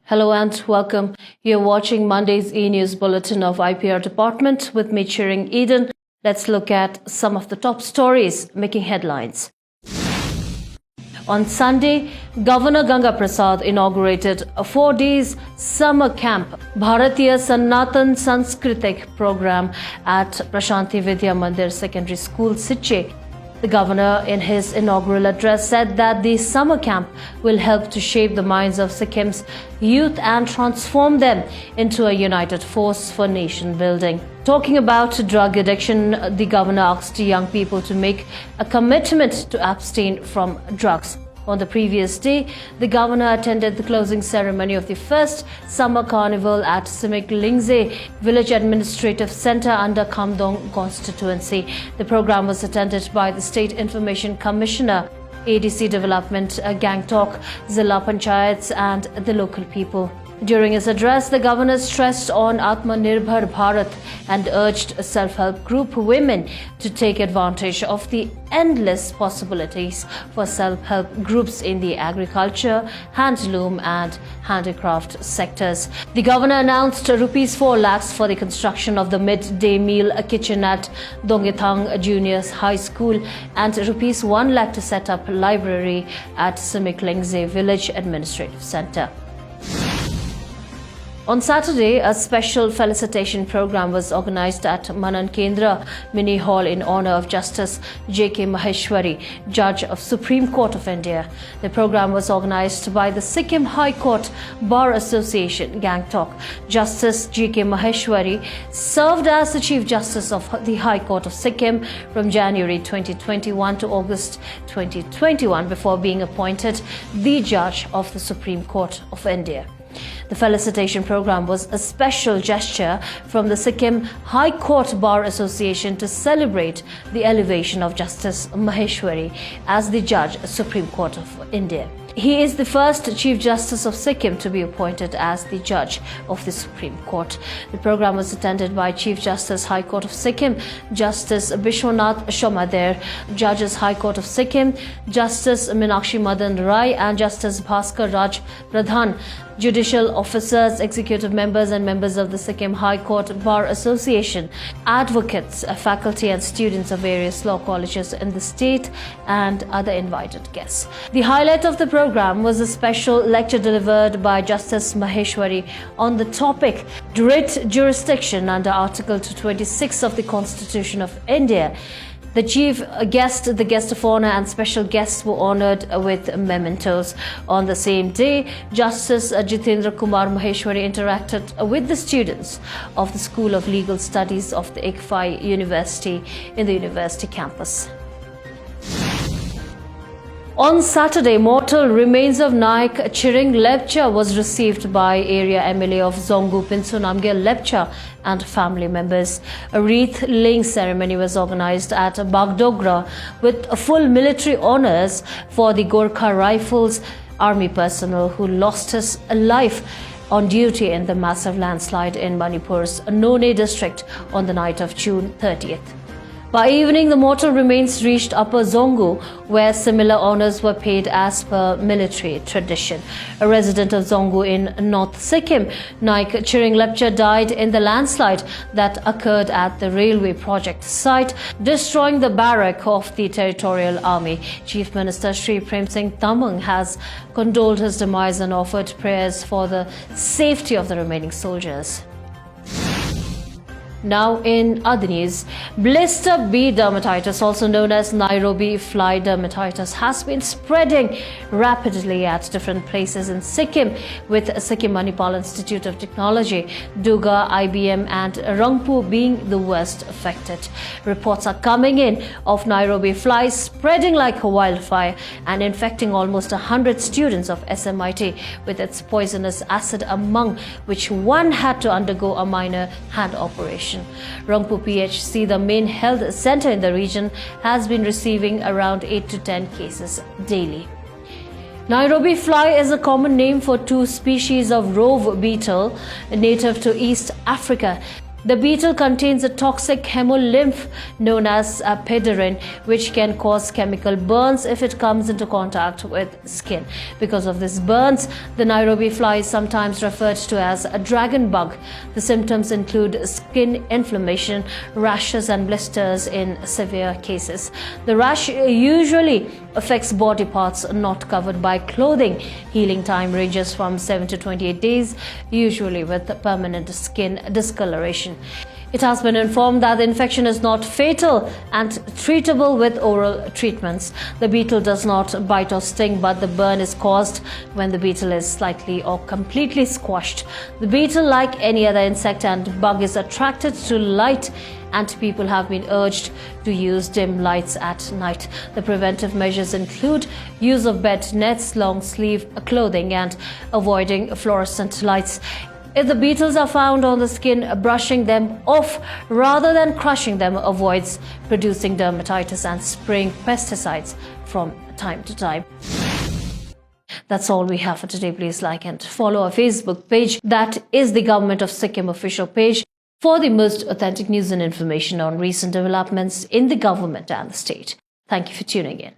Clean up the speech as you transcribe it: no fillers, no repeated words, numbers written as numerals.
Hello and welcome. You're watching Monday's eNEWS bulletin of IPR department with me, Chiring Eden. Let's look at some of the top stories making headlines. On Sunday, Governor Ganga Prasad inaugurated a 4-day summer camp, Bharatiya Sanatan Sanskritik program at Prashanti Vidya Mandir Secondary School, Sikkim. The governor, in his inaugural address, said that the summer camp will help to shape the minds of Sikkim's youth and transform them into a united force for nation building. Talking about drug addiction, the governor asked young people to make a commitment to abstain from drugs. On the previous day, the governor attended the closing ceremony of the first summer carnival at Sikkim Village Administrative Centre under Kamdong constituency. The program was attended by the State Information Commissioner, ADC Development, Gangtok, Zilla Panchayats and the local people. During his address, the governor stressed on Atmanirbhar Bharat and urged self-help group women to take advantage of the endless possibilities for self-help groups in the agriculture, handloom and handicraft sectors. The governor announced Rs 4 lakhs for the construction of the midday meal kitchen at Dongethang Junior High School and Rs 1 lakh to set up library at Simiklingze Village Administrative Centre. On Saturday, a special felicitation program was organized at Manan Kendra Mini Hall in honor of Justice JK Maheshwari, Judge of Supreme Court of India. The program was organized by the Sikkim High Court Bar Association, Gangtok. Justice JK Maheshwari served as the Chief Justice of the High Court of Sikkim from January 2021 to August 2021 before being appointed the Judge of the Supreme Court of India. The felicitation program was a special gesture from the Sikkim High Court Bar Association to celebrate the elevation of Justice Maheshwari as the Judge Supreme Court of India. He is the first Chief Justice of Sikkim to be appointed as the Judge of the Supreme Court. The program was attended by Chief Justice High Court of Sikkim, Justice Bishwanath Shomader, Judges High Court of Sikkim, Justice Meenakshi Madan Rai and Justice Bhaskar Raj Pradhan, judicial officers, executive members and members of the Sikkim High Court Bar Association, advocates, faculty and students of various law colleges in the state and other invited guests. The highlight of the program was a special lecture delivered by Justice Maheshwari on the topic Writ Jurisdiction under Article 226 of the Constitution of India. The chief guest, the guest of honor and special guests were honored with mementos. On the same day, Justice Jitendra Kumar Maheshwari interacted with the students of the School of Legal Studies of the IPR University in the university campus. On Saturday, mortal remains of Naik Chiring Lepcha was received by area MLA of Zongu Pinsu Namgyal Lepcha and family members. A wreath-laying ceremony was organized at Bagdogra with full military honors for the Gorkha Rifles army personnel who lost his life on duty in the massive landslide in Manipur's None district on the night of June 30th. By evening, the mortal remains reached Upper Zongu, where similar honors were paid as per military tradition. A resident of Zongu in North Sikkim, Naik Chiring Lepcha died in the landslide that occurred at the railway project site, destroying the barrack of the Territorial Army. Chief Minister Shri Prem Singh Tamang has condoled his demise and offered prayers for the safety of the remaining soldiers. Now in other news, blister B dermatitis, also known as Nairobi fly dermatitis, has been spreading rapidly at different places in Sikkim, with Sikkim Manipal Institute of Technology, Duga, IBM and Rangpo being the worst affected. Reports are coming in of Nairobi flies spreading like a wildfire and infecting almost 100 students of SMIT with its poisonous acid, among which one had to undergo a minor hand operation. Rangpo PHC, the main health center in the region, has been receiving around 8 to 10 cases daily. Nairobi fly is a common name for two species of rove beetle native to East Africa. The beetle contains a toxic hemolymph known as pederine, which can cause chemical burns if it comes into contact with skin. Because of these burns, the Nairobi fly is sometimes referred to as a dragon bug. The symptoms include skin inflammation, rashes and blisters in severe cases. The rash usually affects body parts not covered by clothing. Healing time ranges from 7 to 28 days, usually with permanent skin discoloration. It has been informed that the infection is not fatal and treatable with oral treatments. The beetle does not bite or sting, but the burn is caused when the beetle is slightly or completely squashed. The beetle, like any other insect and bug, is attracted to light, and people have been urged to use dim lights at night. The preventive measures include use of bed nets, long sleeve clothing, and avoiding fluorescent lights. If the beetles are found on the skin, brushing them off rather than crushing them avoids producing dermatitis and spraying pesticides from time to time. That's all we have for today. Please like and follow our Facebook page. That is the Government of Sikkim official page for the most authentic news and information on recent developments in the government and the state. Thank you for tuning in.